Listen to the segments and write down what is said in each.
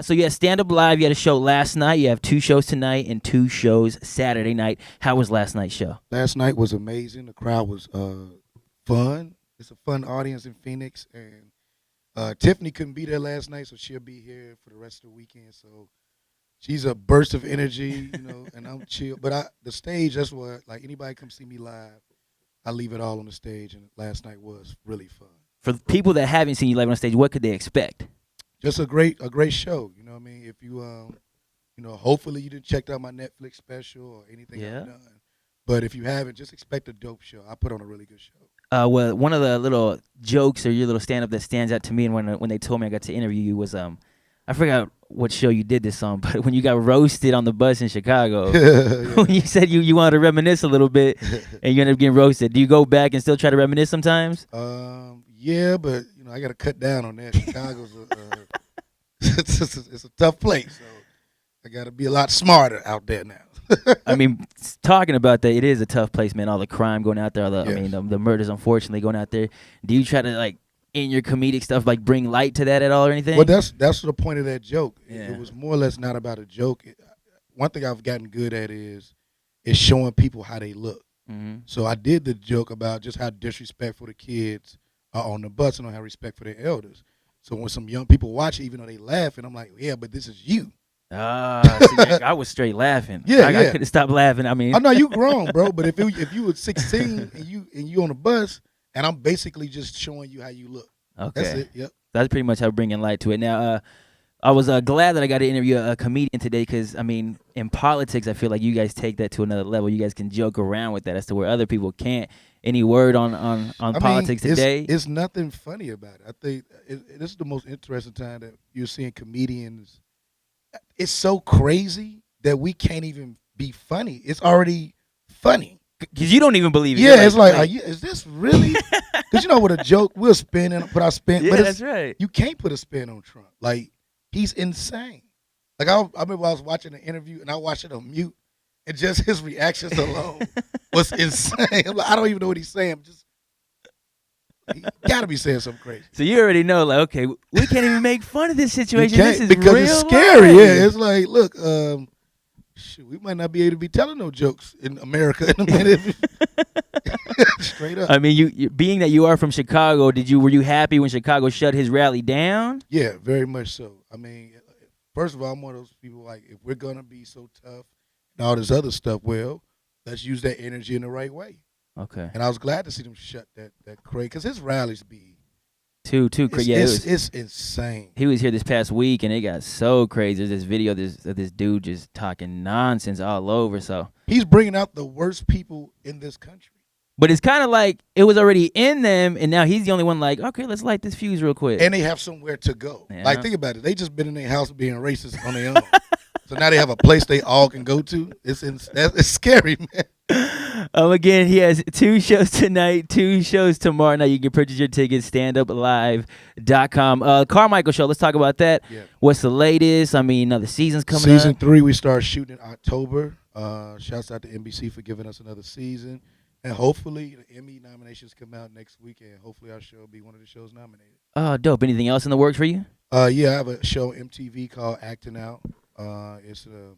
So you had Stand Up Live. You had a show last night. You have 2 shows tonight and 2 shows Saturday night. How was last night's show? Last night was amazing. The crowd was fun. It's a fun audience in Phoenix, and Tiffany couldn't be there last night, so she'll be here for the rest of the weekend. So she's a burst of energy, and I'm chill. But the stage, that's what, like, anybody come see me live, I leave it all on the stage, and last night was really fun. For the people that haven't seen you live on stage, what could they expect? Just a great show. You know what I mean? If you hopefully you didn't check out my Netflix special or anything I've done. But if you haven't, just expect a dope show. I put on a really good show. Well, one of the little jokes or your little stand-up that stands out to me, and when they told me I got to interview you, was I forgot what show you did this on, but when you got roasted on the bus in Chicago, when you said you wanted to reminisce a little bit, and you ended up getting roasted. Do you go back and still try to reminisce sometimes? Yeah, but I got to cut down on that. Chicago's it's a tough place, so I got to be a lot smarter out there now. I mean, talking about that, it is a tough place, man. All the crime going out there, Yes. I mean, the murders, unfortunately, going out there. Do you try to, like, in your comedic stuff, like, bring light to that at all or anything? Well, that's the point of that joke. Yeah. It was more or less not about a joke. One thing I've gotten good at is showing people how they look. Mm-hmm. So I did the joke about just how disrespectful the kids are on the bus and don't have respect for their elders. So when some young people watch it, even though they laughing, I'm like, yeah, but this is you. See, I was straight laughing. Yeah, I couldn't stop laughing. I mean, I know you grown, bro, but if you were 16 and you on the bus, and I'm basically just showing you how you look. okay. That's it. Yep. That's pretty much how bringing light to it. Now, I was glad that I got to interview a comedian today because, I mean, in politics, I feel like you guys take that to another level. You guys can joke around with that as to where other people can't. Any word on politics today? It's nothing funny about it. I think this is the most interesting time that you're seeing comedians. It's so crazy that we can't even be funny. It's already funny. Because you don't even believe it. Yeah, it's like, is this really? Because with a joke, we'll spin and put our spin. Yeah, but that's right. You can't put a spin on Trump. Like, he's insane. Like, I remember I was watching an interview, and I watched it on mute, and just his reactions alone was insane. I'm like, I don't even know what he's saying. He got to be saying something crazy. So you already know, like, okay, we can't even make fun of this situation. You This can't, is because real it's scary. life. Yeah, it's like, look, shoot, we might not be able to be telling no jokes in America in a minute. Straight up. I mean, you being that you are from Chicago, were you happy when Chicago shut his rally down? Yeah, very much so. I mean, first of all, I'm one of those people, like, if we're going to be so tough and all this other stuff, well, let's use that energy in the right way. Okay. And I was glad to see them shut that crazy, because his rallies be Too crazy. Yeah, it's insane. he was here this past week, and it got so crazy. There's this video of this dude just talking nonsense all over. So, He's bringing out the worst people in this country. but it's kind of like it was already in them, and now he's the only one. Like, okay, let's light this fuse real quick. And they have somewhere to go. Yeah. Like, think about it. They just been in their house being racist on their own. So now they have a place they all can go to. It's scary, man. Again, he has 2 shows tonight, 2 shows tomorrow night. You can purchase your tickets, standuplive.com. Carmichael Show, let's talk about that. Yeah. What's the latest? I mean, the season's coming Season up. 3, we start shooting in October. Shouts out to NBC for giving us another season. And hopefully the Emmy nominations come out next week, and hopefully our show will be one of the shows nominated. Oh, dope. Anything else in the works for you? Yeah, I have a show on MTV called Acting Out. It's a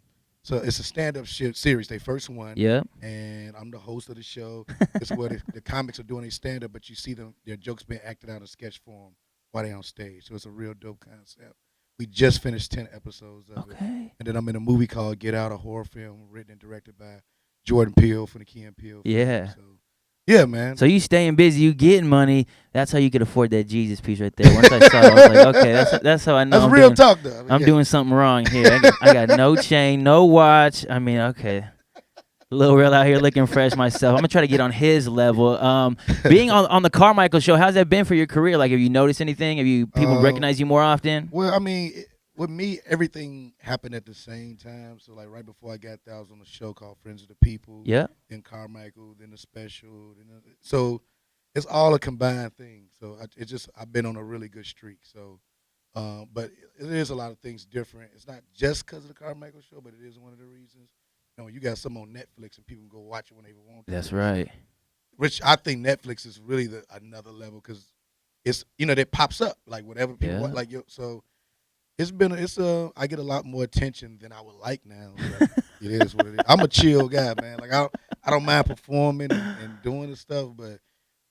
stand-up series. They first one. Yeah. And I'm the host of the show. It's where the comics are doing a stand-up, but you see their jokes being acted out in sketch form while they're on stage. So it's a real dope concept. We just finished 10 episodes of it. Okay. And then I'm in a movie called Get Out, a horror film written and directed by Jordan Peele from the Key and Peele. Yeah. So, yeah, man. So you staying busy, you getting money. That's how you could afford that Jezuz piece right there. Once I saw it, I was like, okay, that's how I know. That's I'm real doing, talk, though. I mean, I'm doing something wrong here. I got no chain, no watch. I mean, okay. Lil Rel out here looking fresh myself. I'm going to try to get on his level. Being on the Carmichael Show, how's that been for your career? Like, have you noticed anything? Have people recognize you more often? Well, I mean, with me, everything happened at the same time. So, like, right before I got there, I was on a show called Friends of the People. Yeah. Then Carmichael, then the special. So it's all a combined thing. So I've been on a really good streak. So, but it is a lot of things different. It's not just because of the Carmichael Show, but it is one of the reasons. You got some on Netflix and people can go watch it when they want to. That's right. Which I think Netflix is really another level, because it's that pops up like whatever people want, like so. I get a lot more attention than I would like now. But it is what it is. I'm a chill guy, man. Like I don't mind performing and doing the stuff, but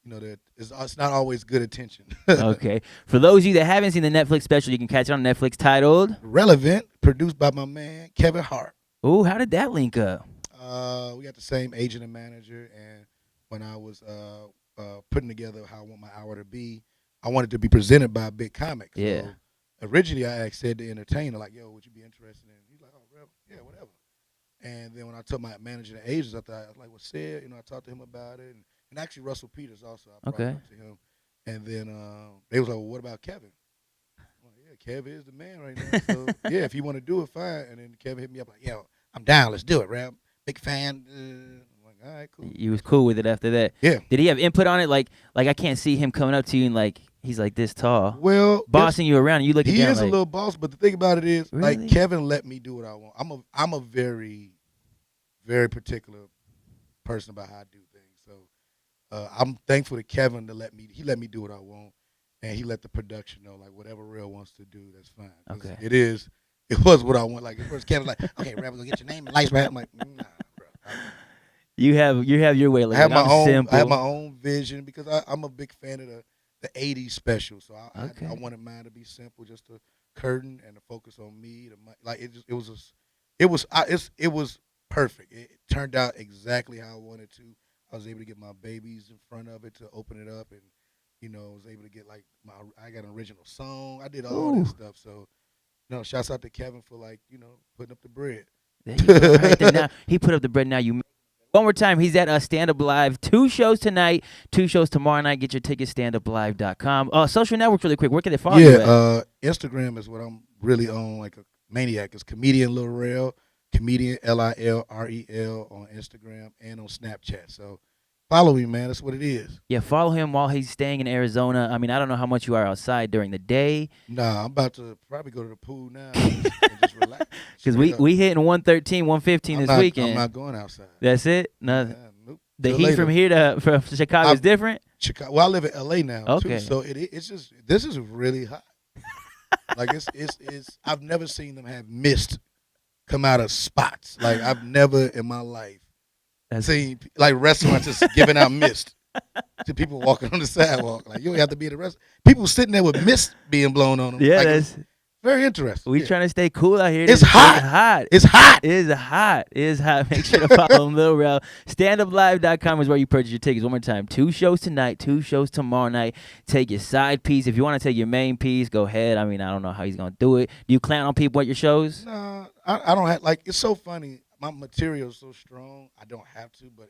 that it's not always good attention. Okay. For those of you that haven't seen the Netflix special, you can catch it on Netflix titled Relevant, produced by my man Kevin Hart. Ooh, how did that link up? We got the same agent and manager, and when I was putting together how I want my hour to be, I wanted to be presented by a big comic. Yeah. So originally, I asked said the entertainer, like, "Yo, would you be interested in?" He's like, "Oh, Rel, yeah, whatever." And then when I told my manager and agents, I was like, "Well, said," I talked to him about it, and actually Russell Peters also. I brought it up to him, and then they was like, "Well, what about Kevin?" I'm like, "Yeah, Kevin is the man right now. So yeah, if you want to do it, fine." And then Kevin hit me up like, "Yo, I'm down. Let's do it, Rel. Big fan." I'm like, "All right, cool." You was cool with it after that. Yeah. Did he have input on it? Like I can't see him coming up to you and like he's like this tall. Well, bossing you around, and you looking he down is like, a little boss, but the thing about it is, Really? like Kevin let me do what I want. I'm a very, very particular person about how I do things. So I'm thankful to Kevin he let me do what I want, and he let the production know like whatever Rel wants to do, that's fine. Okay. It was what I want. Like at first, Kevin's like, "Okay, Rel, we'll get your name and lights right." I'm like, "Nah, bro." You have your way. Like I have my I'm own. simple. I have my own vision because I'm a big fan of the '80s special. So I wanted mine to be simple, just a curtain and to focus on me. It was perfect. It turned out exactly how I wanted to. I was able to get my babies in front of it to open it up, and was able to get like I got an original song. I did all this stuff. So shouts out to Kevin for putting up the bread. There you go. Right there now, he put up the bread. Now you. One more time, he's at Stand Up Live. 2 shows tonight, 2 shows tomorrow night. Get your tickets, standuplive.com. Social networks really quick. Where can they follow you at? Instagram is what I'm really on like a maniac. It's comedian Lil Rel, comedian Lilrel on Instagram and on Snapchat. So follow me, man. That's what it is. Yeah, follow him while he's staying in Arizona. I mean, I don't know how much you are outside during the day. Nah, I'm about to probably go to the pool now and just relax. Because we hitting 113, 115 this weekend. I'm not going outside. That's it? Nothing. Nope. The heat from here from Chicago is different? Chicago. Well, I live in LA now Okay. too. So it's just this is really hot. Like it's I've never seen them have mist come out of spots. Like I've never in my life seen like restaurants just giving out mist to people walking on the sidewalk. Like you don't have to be at a restaurant. People sitting there with mist being blown on them. Yeah, like, that's very interesting. We trying to stay cool out here. It's hot. It's hot. It's hot. It is hot. Make sure to follow him, Lil Rel. Standuplive.com is where you purchase your tickets. One more time. 2 shows tonight, 2 shows tomorrow night. Take your side piece. If you want to take your main piece, go ahead. I mean, I don't know how he's going to do it. Do you clown on people at your shows? Nah, I don't have, like, it's so funny. My material is so strong, I don't have to. But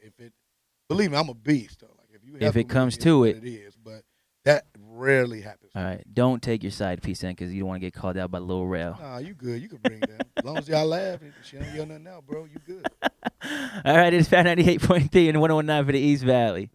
believe me, I'm a beast, though. Like, if it comes to it. It is. But that rarely happens. All right. Don't take your side piece in because you don't want to get called out by Lil Rel. Nah, you good. You can bring that. As long as y'all laugh, she don't yell nothing out, bro. You good. All right. It's Fat 98.3 and 109 for the East Valley.